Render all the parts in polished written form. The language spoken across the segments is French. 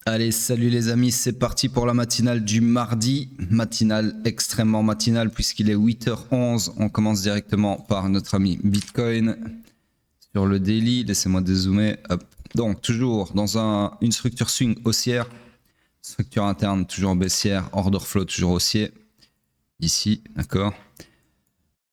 Allez, salut les amis, c'est parti pour la matinale du mardi. Matinale extrêmement matinale puisqu'il est 8h11. On commence directement par notre ami Bitcoin sur le daily. Laissez-moi dézoomer. Hop. Donc, toujours dans une structure swing haussière. Structure interne toujours baissière. Order flow toujours haussier. Ici, d'accord.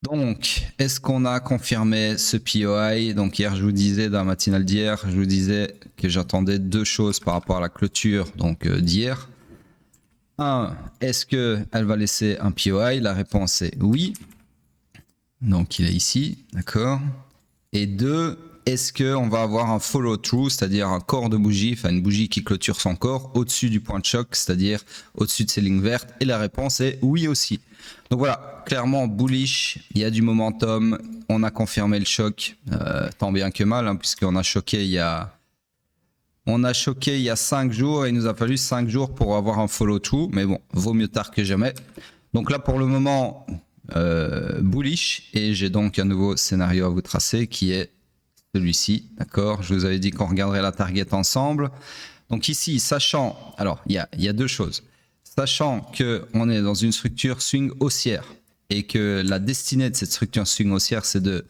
Donc, est-ce qu'on a confirmé ce POI? Donc hier, je vous disais, dans la matinale d'hier, je vous disais que j'attendais deux choses par rapport à la clôture d'hier. Un, est-ce qu'elle va laisser un POI? La réponse est oui. Donc il est ici, d'accord. Et deux, est-ce qu'on va avoir un follow-through, c'est-à-dire un corps de bougie, enfin une bougie qui clôture son corps au-dessus du point de choc, c'est-à-dire au-dessus de ces lignes vertes? Et la réponse est oui aussi. Donc voilà, clairement bullish, il y a du momentum, on a confirmé le choc, tant bien que mal, hein, puisqu'on a choqué il y a 5 jours et il nous a fallu 5 jours pour avoir un follow-through, mais bon, vaut mieux tard que jamais. Donc là pour le moment, bullish, et j'ai donc un nouveau scénario à vous tracer qui est celui-ci, d'accord. Je vous avais dit qu'on regarderait la target ensemble. Donc ici, sachant, alors il y a deux choses. Sachant qu'on est dans une structure swing haussière et que la destinée de cette structure swing haussière, c'est de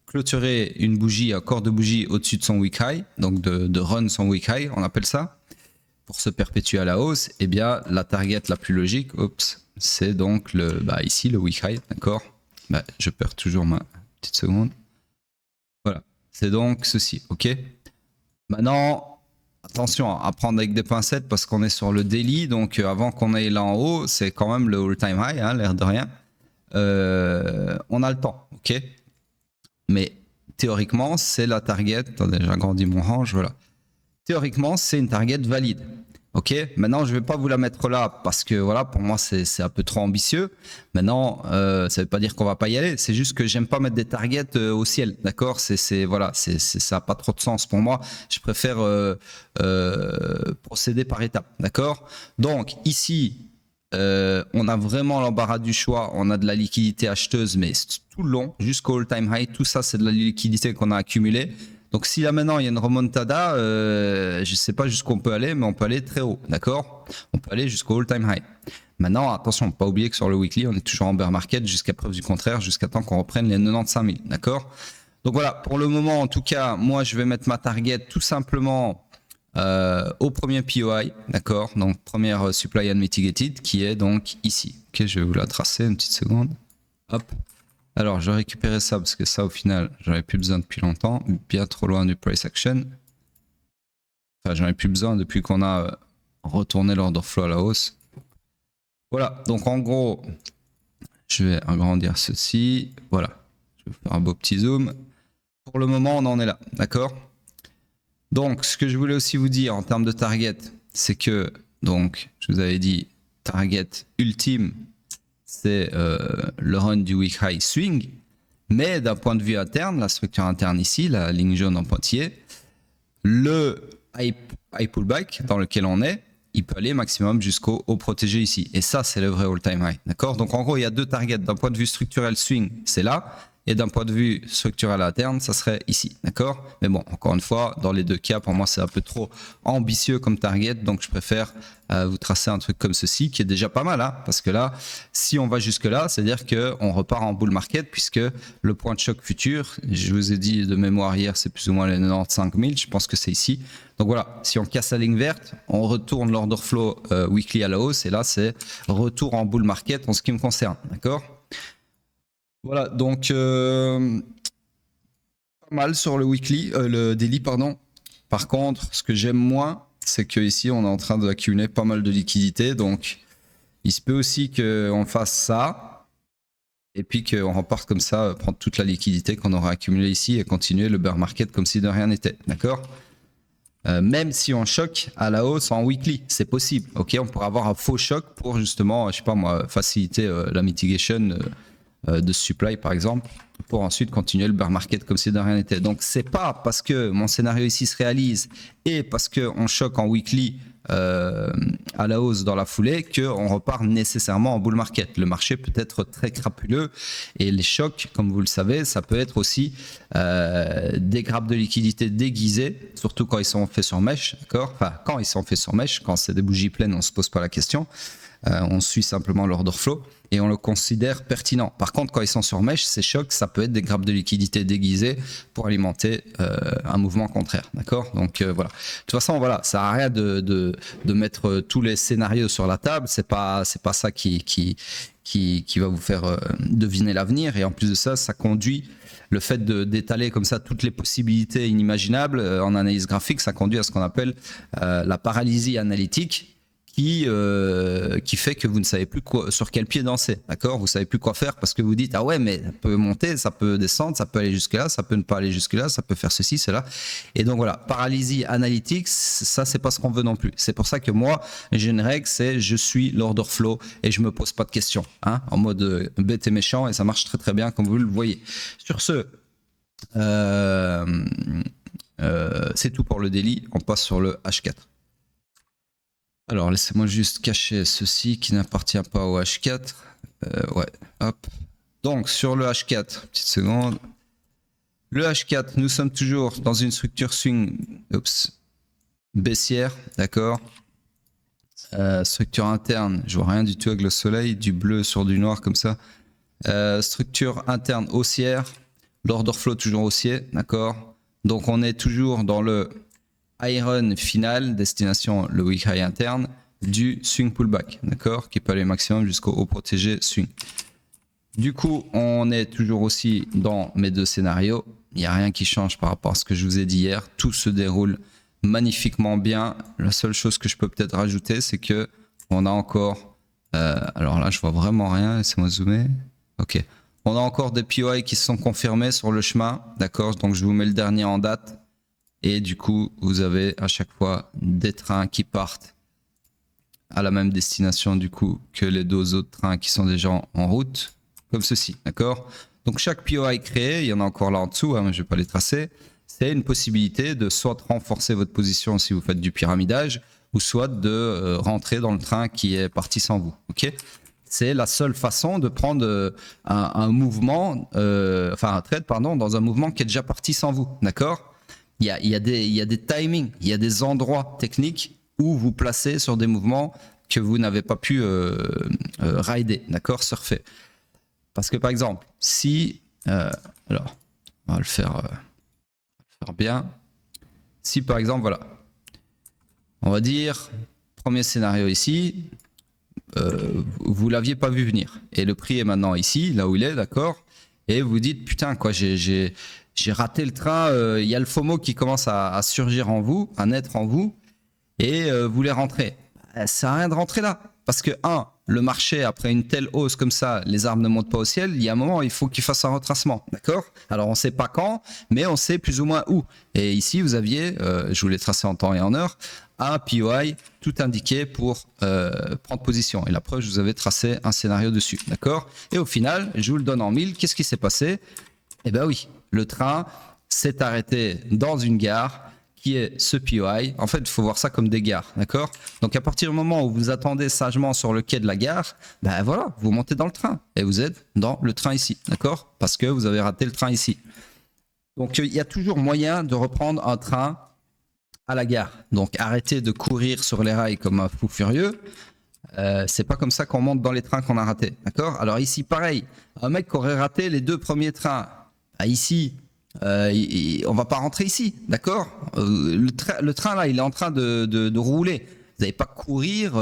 clôturer une bougie, un corps de bougie au-dessus de son wick high, donc de run son wick high, on appelle ça, pour se perpétuer à la hausse, et bien la target la plus logique, c'est donc ici le wick high, d'accord. Je perds toujours ma petite seconde. Voilà, c'est donc ceci, ok. Maintenant, attention à prendre avec des pincettes parce qu'on est sur le daily, donc avant qu'on aille là en haut, c'est quand même le all-time high, hein, l'air de rien. On a le temps, ok. Mais théoriquement, c'est la target. Attendez, j'agrandis mon range, voilà. Théoriquement, c'est une target valide. Ok, maintenant je vais pas vous la mettre là parce que voilà, pour moi c'est un peu trop ambitieux. Maintenant, ça veut pas dire qu'on va pas y aller. C'est juste que j'aime pas mettre des targets au ciel, d'accord. Voilà, ça a pas trop de sens pour moi. Je préfère procéder par étapes, d'accord. Donc ici, on a vraiment l'embarras du choix. On a de la liquidité acheteuse, mais tout le long jusqu'au all-time high. Tout ça, c'est de la liquidité qu'on a accumulée. Donc si là maintenant il y a une remontada, je ne sais pas jusqu'où on peut aller, mais on peut aller très haut, d'accord. On peut aller jusqu'au all-time high. Maintenant, attention, pas oublier que sur le weekly, on est toujours en bear market jusqu'à preuve du contraire, jusqu'à temps qu'on reprenne les 95 000, d'accord. Donc voilà, pour le moment, en tout cas, moi je vais mettre ma target tout simplement au premier POI, d'accord. Donc première supply unmitigated qui est donc ici. Ok, je vais vous la tracer une petite seconde. Hop. Alors, je vais récupérer ça parce que ça, au final, j'en avais plus besoin depuis longtemps. Bien trop loin du price action. Enfin, j'en ai plus besoin depuis qu'on a retourné l'order flow à la hausse. Voilà. Donc, en gros, je vais agrandir ceci. Voilà. Je vais faire un beau petit zoom. Pour le moment, on en est là. D'accord? Donc, ce que je voulais aussi vous dire en termes de target, c'est que, donc, je vous avais dit, target ultime, c'est le run du week high swing, mais d'un point de vue interne, la structure interne ici, la ligne jaune en pointillé, le high pullback dans lequel on est, il peut aller maximum jusqu'au haut protégé ici. Et ça, c'est le vrai all-time high. D'accord? Donc en gros, il y a deux targets. D'un point de vue structurel swing, c'est là. Et d'un point de vue structurel interne, ça serait ici, d'accord. Mais bon, encore une fois, dans les deux cas, pour moi, c'est un peu trop ambitieux comme target, donc je préfère vous tracer un truc comme ceci, qui est déjà pas mal, hein, parce que là, si on va jusque-là, c'est-à-dire qu'on repart en bull market, puisque le point de choc futur, je vous ai dit de mémoire hier, c'est plus ou moins les 95 000, je pense que c'est ici. Donc voilà, si on casse la ligne verte, on retourne l'order flow weekly à la hausse, et là, c'est retour en bull market en ce qui me concerne, d'accord. Voilà, donc pas mal sur le weekly, le daily, pardon. Par contre, ce que j'aime moins, c'est qu'ici, on est en train d'accumuler pas mal de liquidités. Donc, il se peut aussi qu'on fasse ça et puis qu'on reparte comme ça, prendre toute la liquidité qu'on aura accumulée ici et continuer le bear market comme si de rien n'était. D'accord? Même si on choque à la hausse en weekly, c'est possible. Ok, on pourrait avoir un faux choc pour justement, je sais pas moi, faciliter la mitigation de supply par exemple, pour ensuite continuer le bear market comme si de rien n'était. Donc c'est pas parce que mon scénario ici se réalise et parce qu'on choque en weekly à la hausse dans la foulée qu'on repart nécessairement en bull market. Le marché peut être très crapuleux et les chocs, comme vous le savez, ça peut être aussi des grappes de liquidité déguisées, surtout quand ils sont faits sur mèche, d'accord? Enfin, quand ils sont faits sur mèche, quand c'est des bougies pleines, on ne se pose pas la question. On suit simplement l'order flow et on le considère pertinent. Par contre, quand ils sont sur mèche, ces chocs, ça peut être des grappes de liquidité déguisées pour alimenter un mouvement contraire. D'accord? Donc voilà. De toute façon, voilà, ça sert à rien de mettre tous les scénarios sur la table. C'est pas ça qui va vous faire deviner l'avenir. Et en plus de ça, ça conduit. Le fait d'étaler comme ça toutes les possibilités inimaginables en analyse graphique, ça conduit à ce qu'on appelle la paralysie analytique. Qui fait que vous ne savez plus sur quel pied danser, d'accord? Vous savez plus quoi faire parce que vous dites ah ouais mais ça peut monter, ça peut descendre, ça peut aller jusque là, ça peut ne pas aller jusque là, ça peut faire ceci, cela. Et donc voilà, paralysie analytique, ça c'est pas ce qu'on veut non plus. C'est pour ça que moi j'ai une règle, c'est je suis l'order flow et je me pose pas de questions, hein, en mode bête et méchant et ça marche très très bien comme vous le voyez. Sur ce, c'est tout pour le daily. On passe sur le H4. Alors, laissez-moi juste cacher ceci qui n'appartient pas au H4. Ouais, hop. Donc, sur le H4, petite seconde. Le H4, nous sommes toujours dans une structure swing baissière, d'accord. Structure interne, je vois rien du tout avec le soleil, du bleu sur du noir comme ça. Structure interne haussière, l'order flow toujours haussier, d'accord. Donc, on est toujours dans le iron final, destination le week high interne du swing pullback, d'accord, qui peut aller maximum jusqu'au haut protégé swing. Du coup, on est toujours aussi dans mes deux scénarios. Il n'y a rien qui change par rapport à ce que je vous ai dit hier. Tout se déroule magnifiquement bien. La seule chose que je peux peut-être rajouter, c'est que on a encore, alors là, je vois vraiment rien. Laissez-moi zoomer. Ok. On a encore des POI qui se sont confirmés sur le chemin, d'accord. Donc, je vous mets le dernier en date. Et du coup, vous avez à chaque fois des trains qui partent à la même destination du coup que les deux autres trains qui sont déjà en route, comme ceci, d'accord? Donc chaque POI créé, il y en a encore là en dessous, hein, mais je ne vais pas les tracer, c'est une possibilité de soit renforcer votre position si vous faites du pyramidage, ou soit de rentrer dans le train qui est parti sans vous, ok? C'est la seule façon de prendre un mouvement, enfin un trade, pardon, dans un mouvement qui est déjà parti sans vous, d'accord? Il y a des timings, il y a des endroits techniques où vous placez sur des mouvements que vous n'avez pas pu rider, d'accord, surfer. Parce que par exemple, si, alors, on va le faire bien. Si par exemple, voilà, on va dire, premier scénario ici, vous l'aviez pas vu venir et le prix est maintenant ici, là où il est, d'accord, et vous dites putain quoi, j'ai raté le train, il y a le FOMO qui commence à surgir en vous, à naître en vous, et vous voulez rentrer. Ça sert à rien de rentrer là. Parce que, le marché, après une telle hausse comme ça, les arbres ne montent pas au ciel, il y a un moment, il faut qu'il fasse un retracement. D'accord? Alors, on ne sait pas quand, mais on sait plus ou moins où. Et ici, vous aviez, je vous l'ai tracé en temps et en heure, un POI tout indiqué pour prendre position. Et la preuve, je vous avais tracé un scénario dessus. D'accord? Et au final, je vous le donne en mille. Qu'est-ce qui s'est passé? Eh bien oui, le train s'est arrêté dans une gare qui est ce POI. En fait, il faut voir ça comme des gares, d'accord? Donc, à partir du moment où vous attendez sagement sur le quai de la gare, ben voilà, vous montez dans le train et vous êtes dans le train ici, d'accord? Parce que vous avez raté le train ici. Donc, il y a toujours moyen de reprendre un train à la gare. Donc, arrêtez de courir sur les rails comme un fou furieux. C'est pas comme ça qu'on monte dans les trains qu'on a ratés, d'accord? Alors ici, pareil, un mec qui aurait raté les 2 premiers trains, ici, on va pas rentrer ici, d'accord? Le train là, il est en train de rouler. Vous n'allez pas courir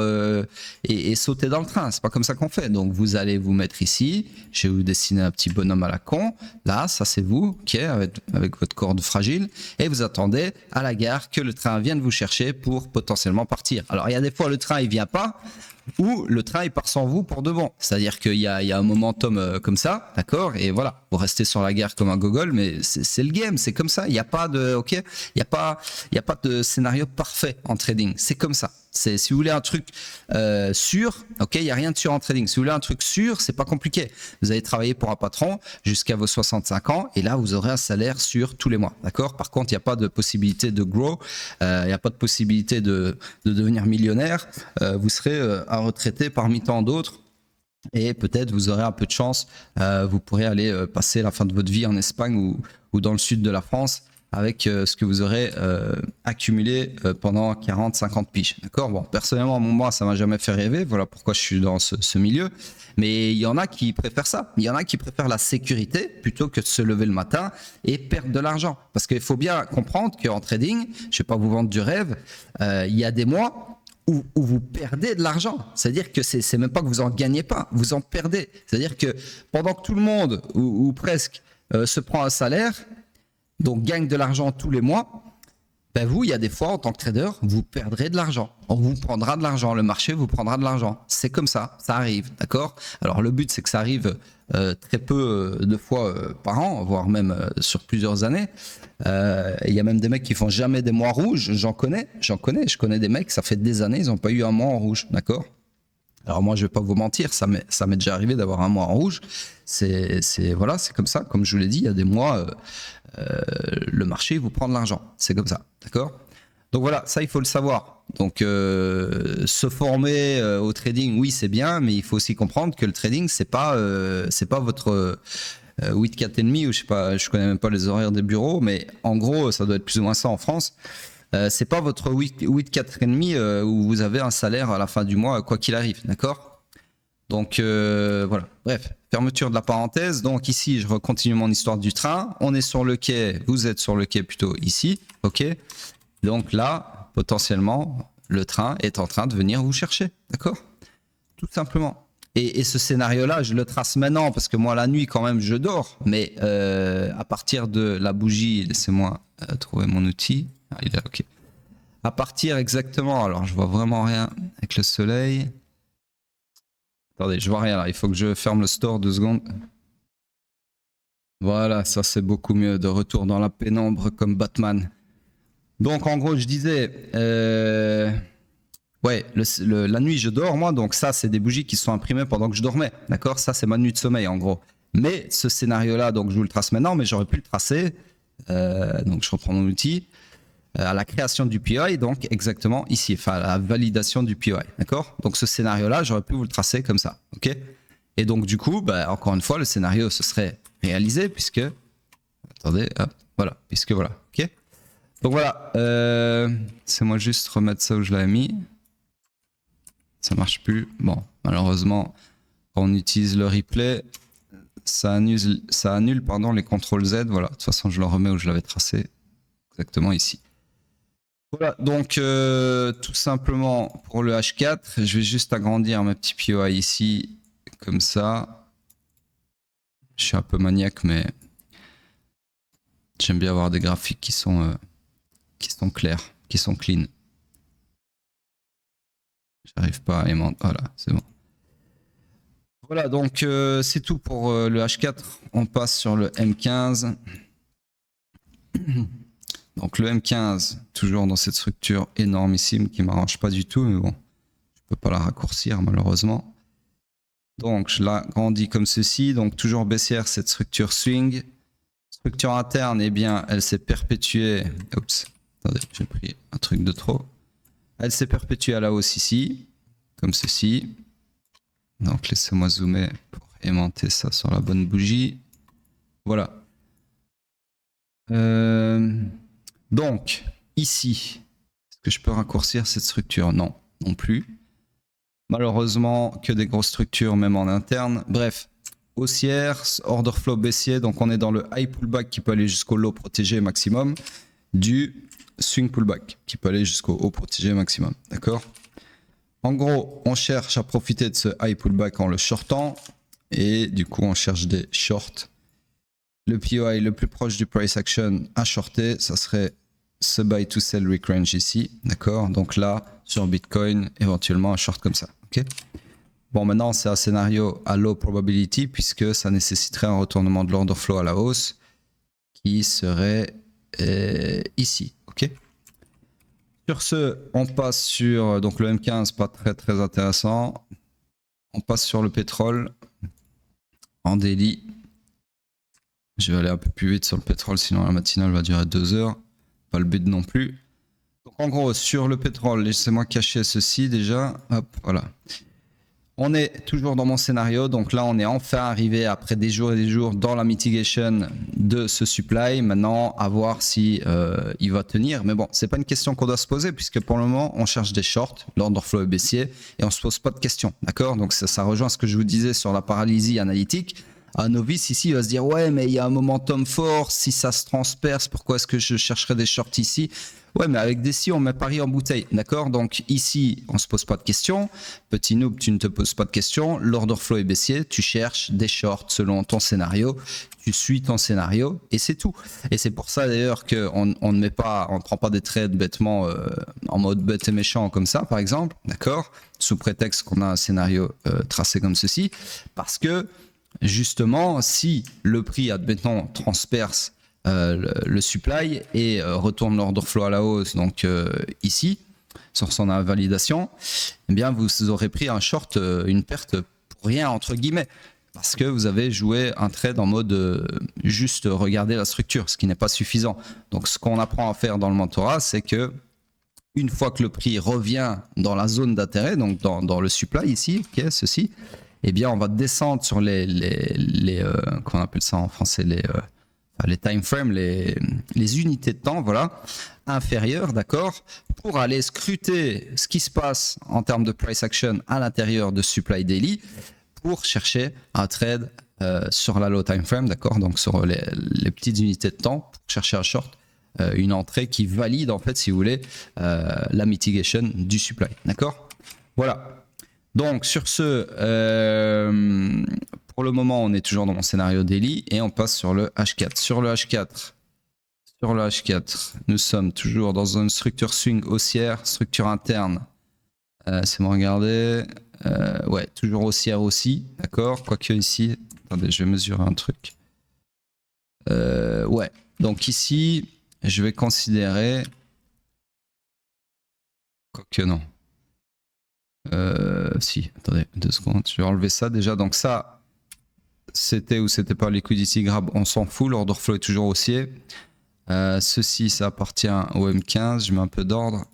et sauter dans le train. C'est pas comme ça qu'on fait. Donc vous allez vous mettre ici. Je vais vous dessiner un petit bonhomme à la con. Là, ça c'est vous, ok, avec votre corde fragile. Et vous attendez à la gare que le train vienne vous chercher pour potentiellement partir. Alors il y a des fois le train il vient pas. Ou le train il part sans vous pour de bon. C'est-à-dire qu'il y a un momentum comme ça, d'accord? Et voilà, vous restez sur la gare comme un gogol, mais c'est le game, c'est comme ça. Il n'y a pas de, ok? Il n'y a pas de scénario parfait en trading. C'est comme ça. Si vous voulez un truc sûr, ok, il n'y a rien de sûr en trading. Si vous voulez un truc sûr, c'est pas compliqué. Vous allez travailler pour un patron jusqu'à vos 65 ans et là, vous aurez un salaire sûr tous les mois. D'accord? Par contre, il n'y a pas de possibilité de grow, il n'y a pas de possibilité de devenir millionnaire. Vous serez un retraité parmi tant d'autres. Et peut-être vous aurez un peu de chance, vous pourrez aller passer la fin de votre vie en Espagne ou dans le sud de la France avec ce que vous aurez accumulé pendant 40-50 piges. D'accord? Bon, personnellement, moi, ça m'a jamais fait rêver. Voilà pourquoi je suis dans ce milieu. Mais il y en a qui préfèrent ça. Il y en a qui préfèrent la sécurité plutôt que de se lever le matin et perdre de l'argent. Parce qu'il faut bien comprendre qu'en trading, je ne vais pas vous vendre du rêve, il y a des mois où vous perdez de l'argent. C'est-à-dire que c'est même pas que vous en gagnez pas, vous en perdez. C'est-à-dire que pendant que tout le monde, ou presque, se prend un salaire, donc gagne de l'argent tous les mois, ben vous, il y a des fois, en tant que trader, vous perdrez de l'argent. On vous prendra de l'argent, le marché vous prendra de l'argent. C'est comme ça arrive, d'accord? Alors le but, c'est que ça arrive très peu de fois par an, voire même sur plusieurs années. Il y a même des mecs qui font jamais des mois rouges, je connais des mecs, ça fait des années, ils n'ont pas eu un mois en rouge, d'accord? Alors moi, je vais pas vous mentir, ça m'est déjà arrivé d'avoir un mois en rouge. Voilà, c'est comme ça. Comme je vous l'ai dit, il y a des mois, le marché vous prend de l'argent. C'est comme ça, d'accord? Donc voilà, ça il faut le savoir. Donc se former au trading, oui c'est bien, mais il faut aussi comprendre que le trading c'est pas votre 8-4,5 ou je sais pas, je connais même pas les horaires des bureaux, mais en gros ça doit être plus ou moins ça en France. C'est pas votre 8-4,5 où vous avez un salaire à la fin du mois quoi qu'il arrive, d'accord? Donc voilà, bref, fermeture de la parenthèse. Donc ici je continue mon histoire du train. On est sur le quai, vous êtes sur le quai plutôt ici, ok? Donc là, potentiellement, le train est en train de venir vous chercher, d'accord? Tout simplement. Et ce scénario-là, je le trace maintenant parce que moi, la nuit, quand même, je dors. Mais à partir de la bougie, laissez-moi trouver mon outil. Ah, il est là, ok. À partir exactement, alors je vois vraiment rien avec le soleil. Attendez, je vois rien là. Il faut que je ferme le store 2 secondes. Voilà, ça c'est beaucoup mieux. De retour dans la pénombre comme Batman. Donc en gros, je disais, ouais, la nuit je dors moi, donc ça c'est des bougies qui sont imprimées pendant que je dormais, d'accord? Ça c'est ma nuit de sommeil en gros. Mais ce scénario-là, donc je vous le trace maintenant, mais j'aurais pu le tracer. Donc je reprends mon outil à la création du POI, donc exactement ici, enfin à la validation du POI, d'accord? Donc ce scénario-là, j'aurais pu vous le tracer comme ça, ok? Et donc du coup, bah, encore une fois, le scénario se serait réalisé puisque, attendez, hop, voilà, puisque voilà, ok? Donc voilà, c'est moi juste remettre ça où je l'avais mis. Ça marche plus. Bon, malheureusement, quand on utilise le replay, ça annule pardon, les CTRL Z. Voilà, de toute façon, je le remets où je l'avais tracé. Exactement ici. Voilà, donc tout simplement pour le H4, je vais juste agrandir mes petits POI ici, comme ça. Je suis un peu maniaque, mais j'aime bien avoir des graphiques qui sont clairs, qui sont clean. J'arrive pas à aimer. Voilà, c'est bon. Voilà, donc c'est tout pour le H4. On passe sur le M15. Donc le M15, toujours dans cette structure énormissime qui m'arrange pas du tout, mais bon, je peux pas la raccourcir malheureusement. Donc je l'agrandis comme ceci. Donc toujours baissière cette structure swing. Structure interne, eh bien, elle s'est perpétuée. Oups, attendez, j'ai pris un truc de trop. Elle s'est perpétuée à la hausse ici, comme ceci. Donc laissez-moi zoomer pour aimanter ça sur la bonne bougie. Voilà. Donc ici, est-ce que je peux raccourcir cette structure? Non, non plus. Malheureusement, que des grosses structures, même en interne. Bref, haussière, order flow baissier. Donc on est dans le high pullback qui peut aller jusqu'au low protégé maximum, du swing pullback qui peut aller jusqu'au haut protégé maximum. D'accord? En gros, on cherche à profiter de ce high pullback en le shortant et du coup, on cherche des shorts. Le POI le plus proche du price action à shorter, ça serait ce buy to sell week range ici. D'accord? Donc là, sur Bitcoin, éventuellement un short comme ça. Ok? Bon, maintenant, c'est un scénario à low probability puisque ça nécessiterait un retournement de l'order flow à la hausse qui serait ici. Ok? Sur ce, on passe sur donc le M15, pas très intéressant. On passe sur le pétrole en daily. Je vais aller un peu plus vite sur le pétrole, sinon la matinale va durer 2 heures. Pas le but non plus. Donc en gros, sur le pétrole, laissez-moi cacher ceci déjà. Hop, voilà. On est toujours dans mon scénario, donc là on est enfin arrivé après des jours et des jours dans la mitigation de ce supply. Maintenant à voir si il va tenir, mais bon c'est pas une question qu'on doit se poser puisque pour le moment on cherche des shorts, l'order flow est baissier et on se pose pas de questions, d'accord? Donc ça rejoint ce que je vous disais sur la paralysie analytique. Un novice ici va se dire ouais mais il y a un momentum fort, si ça se transperce, pourquoi est-ce que je chercherais des shorts ici? Ouais, mais avec des si, on met pari en bouteille, d'accord? Donc ici, on se pose pas de questions. Petit noob, tu ne te poses pas de questions. L'order flow est baissier, tu cherches des shorts selon ton scénario. Tu suis ton scénario et c'est tout. Et c'est pour ça d'ailleurs qu'on ne prend pas des trades bêtement en mode bête et méchant comme ça, par exemple, d'accord? Sous prétexte qu'on a un scénario tracé comme ceci, parce que justement, si le prix, admettons, transperce le supply et retourne l'order flow à la hausse, donc ici, sur son invalidation, eh bien vous aurez pris un short, une perte pour rien, entre guillemets, parce que vous avez joué un trade en mode juste regarder la structure, ce qui n'est pas suffisant. Donc ce qu'on apprend à faire dans le mentorat, c'est que une fois que le prix revient dans la zone d'intérêt, donc dans le supply ici, qui est ceci, eh bien on va descendre sur les comment on appelle ça en français, les time frames, les unités de temps, voilà, inférieures, d'accord, pour aller scruter ce qui se passe en termes de price action à l'intérieur de supply daily pour chercher un trade sur la low time frame, d'accord, donc sur les petites unités de temps pour chercher un short, une entrée qui valide en fait, si vous voulez, la mitigation du supply, d'accord. Voilà. Donc sur ce, pour le moment, on est toujours dans mon scénario daily et on passe sur le H4. Sur le H4, nous sommes toujours dans une structure swing haussière, structure interne. C'est bon, regardez. Ouais, toujours haussière aussi, d'accord. Quoique ici, attendez, je vais mesurer un truc. Ouais, donc ici, je vais considérer. Quoique non. Si, attendez 2 secondes, je vais enlever ça déjà. Donc ça, c'était ou c'était pas liquidity grab, on s'en fout, l'order flow est toujours haussier. Ceci, ça appartient au M15, je mets un peu d'ordre.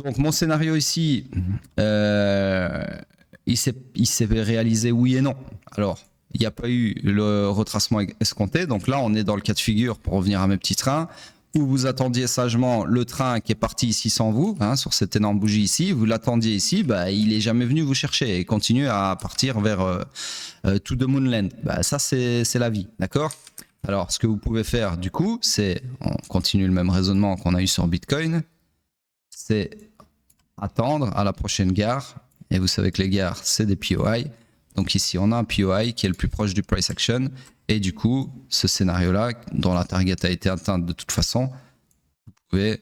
Donc mon scénario ici, il s'est réalisé oui et non. Alors, il n'y a pas eu le retracement escompté, donc là on est dans le cas de figure, pour revenir à mes petits trains, où vous attendiez sagement le train qui est parti ici sans vous, hein, sur cette énorme bougie ici, vous l'attendiez ici, bah, il est jamais venu vous chercher et continue à partir vers to the moonland. Bah, ça c'est la vie, d'accord? Alors ce que vous pouvez faire du coup, c'est, on continue le même raisonnement qu'on a eu sur Bitcoin, c'est attendre à la prochaine gare, et vous savez que les gares c'est des POI, donc ici on a un POI qui est le plus proche du price action, et du coup ce scénario là dont la target a été atteinte de toute façon, vous pouvez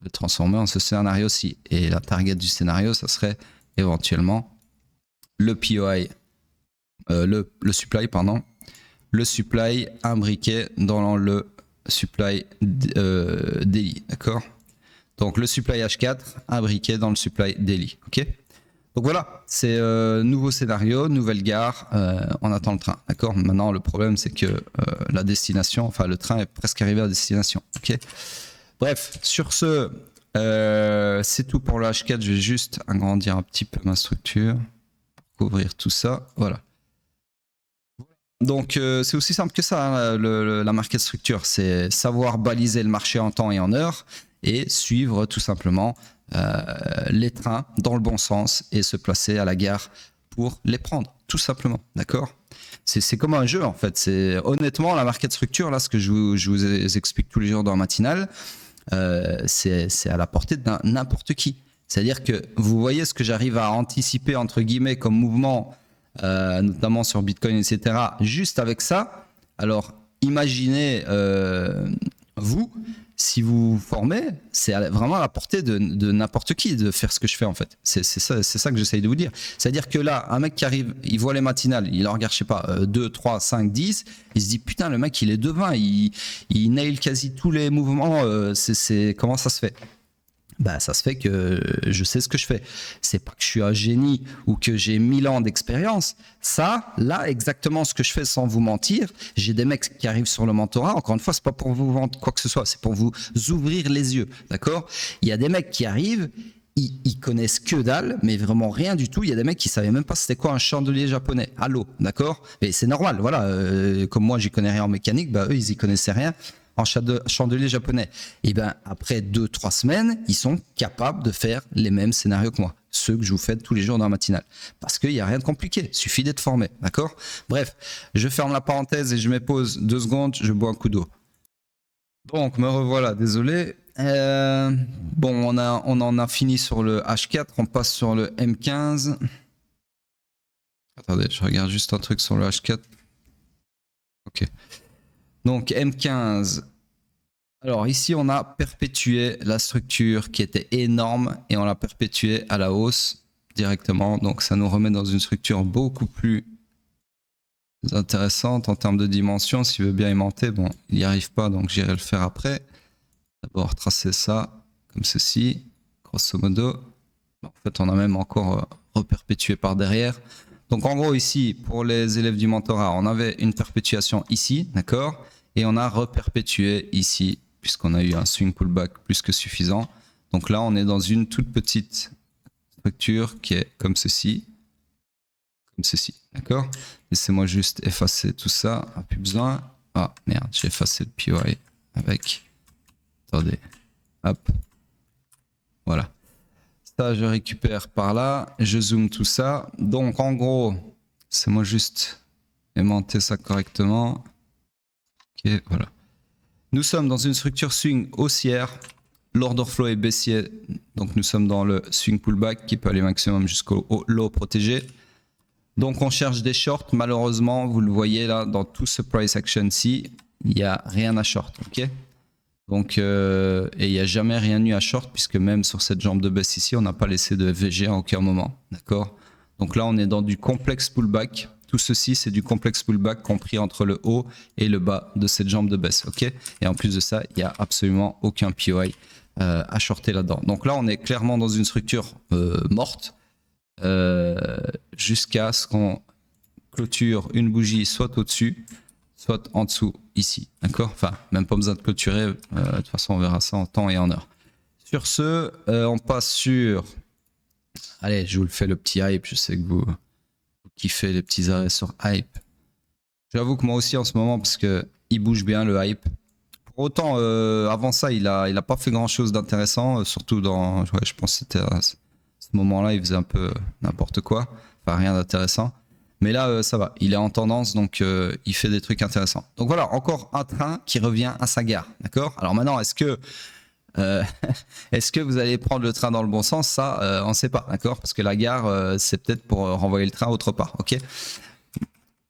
le transformer en ce scénario ci, et la target du scénario ça serait éventuellement le POI, le supply pardon, le supply imbriqué dans le supply daily, d'accord? Donc le supply H4 imbriqué dans le supply daily, ok? Donc voilà, c'est nouveau scénario, nouvelle gare, on attend le train, d'accord? Maintenant le problème c'est que la destination, enfin le train est presque arrivé à destination, ok? Bref, sur ce, c'est tout pour le H4, je vais juste agrandir un petit peu ma structure, pour couvrir tout ça, voilà. Donc c'est aussi simple que ça, hein, la market structure, c'est savoir baliser le marché en temps et en heure et suivre tout simplement les trains dans le bon sens et se placer à la gare pour les prendre, tout simplement, d'accord? C'est comme un jeu en fait, c'est honnêtement la market structure, là ce que je vous explique tous les jours dans la matinale, c'est à la portée de n'importe qui. C'est-à-dire que vous voyez ce que j'arrive à anticiper entre guillemets comme mouvement, notamment sur Bitcoin, etc. Juste avec ça, alors imaginez vous si vous formez, c'est vraiment à la portée de n'importe qui de faire ce que je fais en fait. C'est ça que j'essaye de vous dire. C'est-à-dire que là, un mec qui arrive, il voit les matinales, il en regarde, je sais pas, 2, 3, 5, 10, il se dit putain, le mec il est devin, il nail quasi tous les mouvements, comment ça se fait? Bah, ça se fait que je sais ce que je fais. C'est pas que je suis un génie ou que j'ai 1000 ans d'expérience. Ça, là, exactement ce que je fais sans vous mentir. J'ai des mecs qui arrivent sur le mentorat. Encore une fois, c'est pas pour vous vendre quoi que ce soit. C'est pour vous ouvrir les yeux. D'accord? Il y a des mecs qui arrivent. Ils connaissent que dalle, mais vraiment rien du tout. Il y a des mecs qui savaient même pas c'était quoi un chandelier japonais à l'eau, d'accord? Mais c'est normal, voilà. Comme moi, j'y connais rien en mécanique, bah eux, ils y connaissaient rien en chandelier japonais. Et ben après 2-3 semaines, ils sont capables de faire les mêmes scénarios que moi, ceux que je vous fais tous les jours dans la matinale, parce qu'il y a rien de compliqué, il suffit d'être formé, d'accord? Bref, je ferme la parenthèse et je me pose 2 secondes, je bois un coup d'eau. Donc me revoilà, désolé. Bon, on en a fini sur le H4, on passe sur le M15. Attendez, je regarde juste un truc sur le H4. Ok. Donc M15. Alors ici, on a perpétué la structure qui était énorme et on l'a perpétuée à la hausse directement. Donc ça nous remet dans une structure beaucoup plus intéressante en termes de dimension. S'il veut bien aimanter, bon, il n'y arrive pas, donc j'irai le faire après. D'abord tracer ça comme ceci, grosso modo. En fait, on a même encore reperpétué par derrière. Donc en gros ici, pour les élèves du mentorat, on avait une perpétuation ici, d'accord? Et on a reperpétué ici, puisqu'on a eu un swing pullback plus que suffisant. Donc là, on est dans une toute petite structure qui est comme ceci, d'accord? Laissez-moi juste effacer tout ça, plus besoin. Ah merde, j'ai effacé le POI avec... Attendez, hop, voilà. Ça, je récupère par là, je zoome tout ça. Donc, en gros, c'est moi juste aimanter ça correctement. Ok, voilà. Nous sommes dans une structure swing haussière. L'order flow est baissier, donc nous sommes dans le swing pullback qui peut aller maximum jusqu'au low protégé. Donc, on cherche des shorts. Malheureusement, vous le voyez là, dans tout ce price action-ci, il n'y a rien à short, ok? Donc, et il n'y a jamais rien eu à short, puisque même sur cette jambe de baisse ici, on n'a pas laissé de FVG à aucun moment. D'accord? Donc là, on est dans du complexe pullback. Tout ceci, c'est du complexe pullback compris entre le haut et le bas de cette jambe de baisse. Ok? Et en plus de ça, il n'y a absolument aucun POI à shorter là-dedans. Donc là, on est clairement dans une structure morte jusqu'à ce qu'on clôture une bougie soit au-dessus, soit en dessous ici, d'accord? Enfin, même pas besoin de clôturer, de toute façon on verra ça en temps et en heure. Sur ce, on passe sur... Allez, je vous le fais le petit hype, je sais que vous kiffez les petits arrêts sur hype. J'avoue que moi aussi en ce moment, parce que il bouge bien le hype. Pour autant, avant ça, il a pas fait grand chose d'intéressant, surtout dans... Ouais, je pense que c'était à ce moment-là, il faisait un peu n'importe quoi, enfin rien d'intéressant. Mais là, ça va. Il est en tendance, donc il fait des trucs intéressants. Donc voilà, encore un train qui revient à sa gare. D'accord? Alors maintenant, est-ce que vous allez prendre le train dans le bon sens? Ça, on ne sait pas. D'accord? Parce que la gare, c'est peut-être pour renvoyer le train autre part. Ok?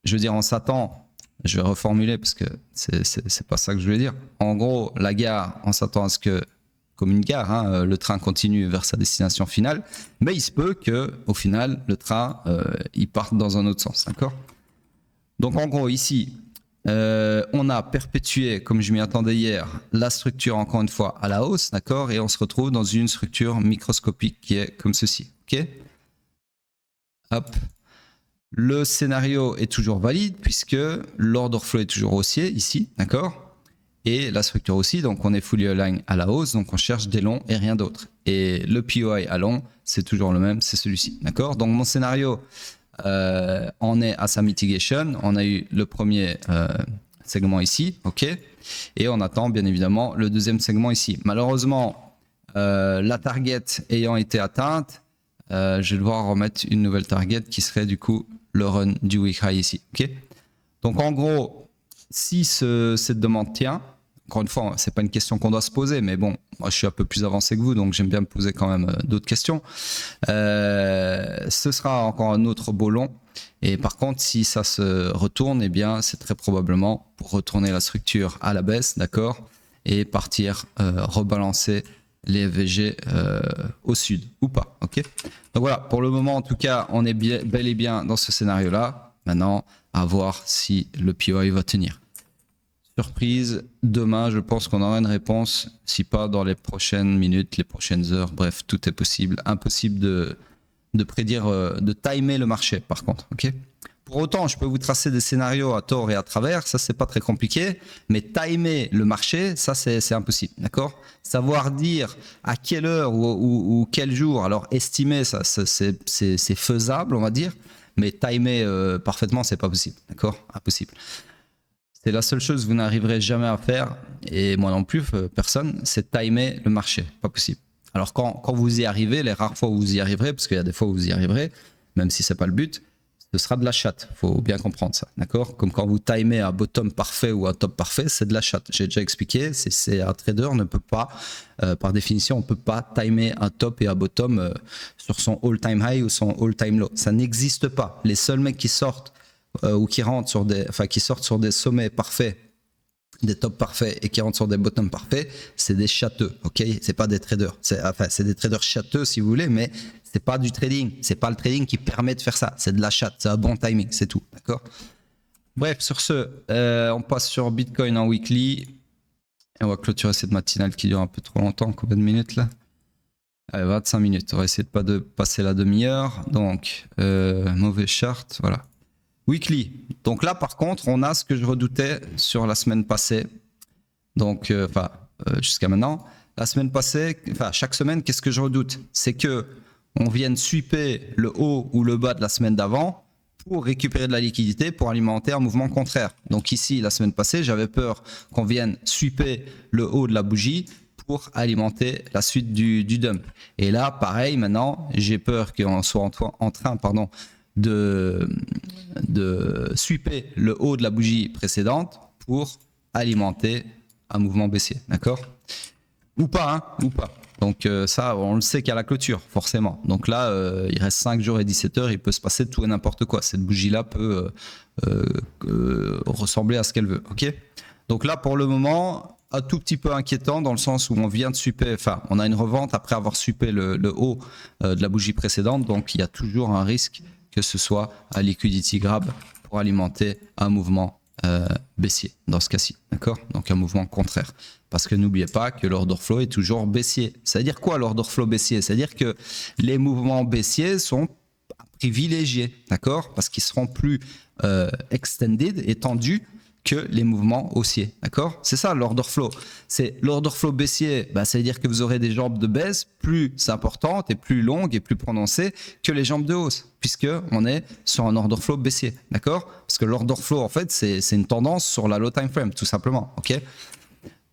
Je veux dire, on s'attend. Je vais reformuler parce que c'est pas ça que je voulais dire. En gros, la gare, on s'attend à ce que, comme une gare, hein, le train continue vers sa destination finale, mais il se peut que, au final, le train, il parte dans un autre sens, d'accord? Donc en gros ici, on a perpétué, comme je m'y attendais hier, la structure encore une fois à la hausse, d'accord? Et on se retrouve dans une structure microscopique qui est comme ceci, ok? Hop. Le scénario est toujours valide puisque l'order flow est toujours haussier ici, d'accord? Et la structure aussi, donc on est fully aligned à la hausse, donc on cherche des longs et rien d'autre. Et le POI à long, c'est toujours le même, c'est celui-ci, d'accord? Donc mon scénario en est à sa mitigation. On a eu le premier segment ici, ok? Et on attend bien évidemment le deuxième segment ici. Malheureusement, la target ayant été atteinte, je vais devoir remettre une nouvelle target qui serait du coup le run du week high ici, ok? Donc en gros, si cette demande tient, encore une fois, c'est pas une question qu'on doit se poser, mais bon, moi je suis un peu plus avancé que vous, donc j'aime bien me poser quand même d'autres questions. Ce sera encore un autre beau long. Et par contre, si ça se retourne, eh bien, c'est très probablement pour retourner la structure à la baisse, d'accord? et partir rebalancer les FVG au sud ou pas. Ok. Donc voilà, pour le moment en tout cas, on est bel et bien dans ce scénario-là. Maintenant, à voir si le POI va tenir. Surprise, demain, je pense qu'on aura une réponse, si pas dans les prochaines minutes, les prochaines heures. Bref, tout est possible. Impossible de prédire, de timer le marché, par contre. Ok. Pour autant, je peux vous tracer des scénarios à tort et à travers, ça c'est pas très compliqué, mais timer le marché, ça c'est impossible, d'accord? Savoir dire à quelle heure ou quel jour, alors estimer, ça c'est faisable, on va dire, mais timer parfaitement, c'est pas possible, d'accord? Impossible. C'est la seule chose que vous n'arriverez jamais à faire, et moi non plus, personne, c'est timer le marché, pas possible. Alors quand vous y arrivez, les rares fois où vous y arriverez, parce qu'il y a des fois où vous y arriverez, même si c'est pas le but, ce sera de la chatte, faut bien comprendre ça, d'accord? Comme quand vous timez un bottom parfait ou un top parfait, c'est de la chatte. J'ai déjà expliqué, c'est un trader ne peut pas, par définition, on peut pas timer un top et un bottom sur son all-time high ou son all-time low. Ça n'existe pas. Les seuls mecs qui sortent ou qui rentrent sur qui sortent sur des sommets parfaits, des tops parfaits et qui rentrent sur des bottoms parfaits, c'est des chatteux, ok? C'est pas des traders. C'est des traders chatteux si vous voulez, mais c'est pas du trading. C'est pas le trading qui permet de faire ça. C'est de la chatte, c'est un bon timing, c'est tout, d'accord? Bref, sur ce, on passe sur Bitcoin en weekly et on va clôturer cette matinale qui dure un peu trop longtemps. Combien de minutes là? Allez, 25 minutes. On va essayer de pas passer la demi-heure. Donc, mauvais chart, voilà. Weekly. Donc là, par contre, on a ce que je redoutais sur la semaine passée. Donc, jusqu'à maintenant. La semaine passée, chaque semaine, qu'est-ce que je redoute? C'est que on vienne sweeper le haut ou le bas de la semaine d'avant pour récupérer de la liquidité pour alimenter un mouvement contraire. Donc ici, la semaine passée, j'avais peur qu'on vienne sweeper le haut de la bougie pour alimenter la suite du dump. Et là, pareil, maintenant, j'ai peur qu'on soit en train de sweeper le haut de la bougie précédente pour alimenter un mouvement baissier, d'accord? Ou pas, hein, ou pas. Donc ça, on le sait qu'à la clôture, forcément. Donc là, il reste 5 jours et 17 heures, il peut se passer tout et n'importe quoi. Cette bougie-là peut ressembler à ce qu'elle veut, ok? Donc là, pour le moment, un tout petit peu inquiétant dans le sens où on vient de sweeper, on a une revente après avoir sweepé le haut de la bougie précédente, donc il y a toujours un risque que ce soit un liquidity grab pour alimenter un mouvement baissier dans ce cas-ci, d'accord? Donc un mouvement contraire. Parce que n'oubliez pas que l'order flow est toujours baissier. Ça veut dire quoi l'order flow baissier? C'est-à-dire que les mouvements baissiers sont privilégiés, d'accord? Parce qu'ils seront plus extended, étendus que les mouvements haussiers, d'accord? C'est ça l'order flow. C'est l'order flow baissier, ça veut dire que vous aurez des jambes de baisse plus importantes et plus longues et plus prononcées que les jambes de hausse, puisque on est sur un order flow baissier, d'accord? Parce que l'order flow, en fait, c'est une tendance sur la low time frame, tout simplement, ok?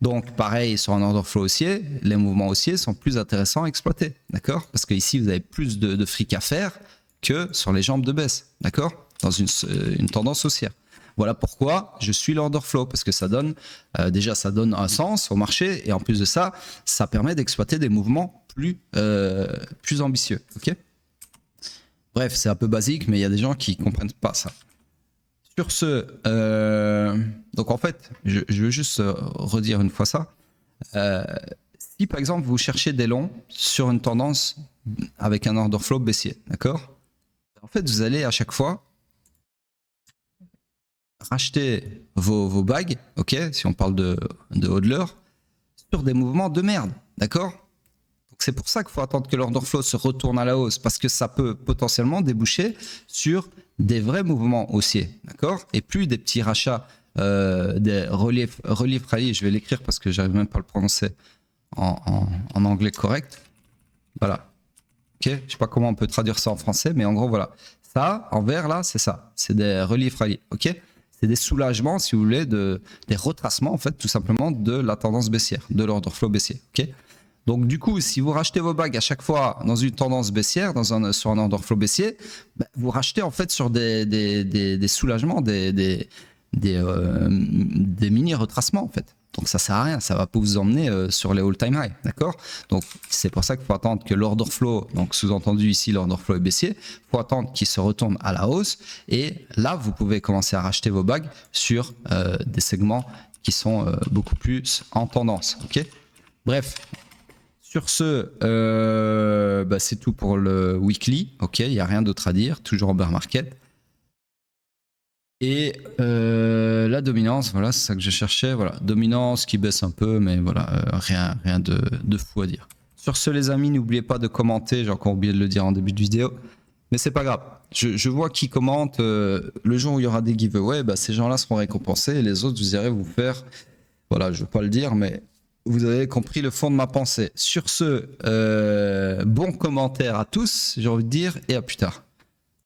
Donc, pareil, sur un order flow haussier, les mouvements haussiers sont plus intéressants à exploiter, d'accord? Parce que ici, vous avez plus de fric à faire que sur les jambes de baisse, d'accord? Dans une tendance haussière. Voilà pourquoi je suis l'order flow, parce que ça donne, déjà ça donne un sens au marché, et en plus de ça, ça permet d'exploiter des mouvements plus ambitieux, ok? Bref, c'est un peu basique, mais il y a des gens qui comprennent pas ça. Sur ce, donc en fait, je veux juste redire une fois ça. Si par exemple vous cherchez des longs sur une tendance avec un order flow baissier, d'accord? En fait, vous allez à chaque fois racheter vos bagues, ok, si on parle de hodler, sur des mouvements de merde, d'accord? Donc c'est pour ça qu'il faut attendre que l'order flow se retourne à la hausse, parce que ça peut potentiellement déboucher sur des vrais mouvements haussiers, d'accord? Et plus des petits rachats, des relief rally, je vais l'écrire parce que j'arrive même pas à le prononcer en anglais correct. Voilà. Ok, je sais pas comment on peut traduire ça en français, mais en gros voilà. Ça, en vert là, c'est ça. C'est des relief rally, ok? C'est des soulagements, si vous voulez, des retracements, en fait, tout simplement, de la tendance baissière, de l'order flow baissier. Okay, donc, du coup, si vous rachetez vos bagues à chaque fois dans une tendance baissière, sur un order flow baissier, vous rachetez, en fait, sur des soulagements, des mini-retracements, en fait. Donc, ça sert à rien, ça va pas vous emmener sur les all-time high, d'accord? Donc, c'est pour ça qu'il faut attendre que l'order flow, donc sous-entendu ici, l'order flow est baissier, il faut attendre qu'il se retourne à la hausse, et là, vous pouvez commencer à racheter vos bagues sur des segments qui sont beaucoup plus en tendance. Ok. Bref, sur ce, c'est tout pour le weekly. Ok, il n'y a rien d'autre à dire. Toujours en bear market. Et la dominance, voilà, c'est ça que je cherchais. Voilà, dominance qui baisse un peu, mais voilà, rien de fou à dire. Sur ce, les amis, n'oubliez pas de commenter. J'ai encore oublié de le dire en début de vidéo. Mais c'est pas grave. Je vois qui commente. Le jour où il y aura des giveaways, ces gens-là seront récompensés. Et les autres, vous irez vous faire. Voilà, je ne veux pas le dire, mais vous avez compris le fond de ma pensée. Sur ce, bon commentaire à tous, j'ai envie de dire, et à plus tard.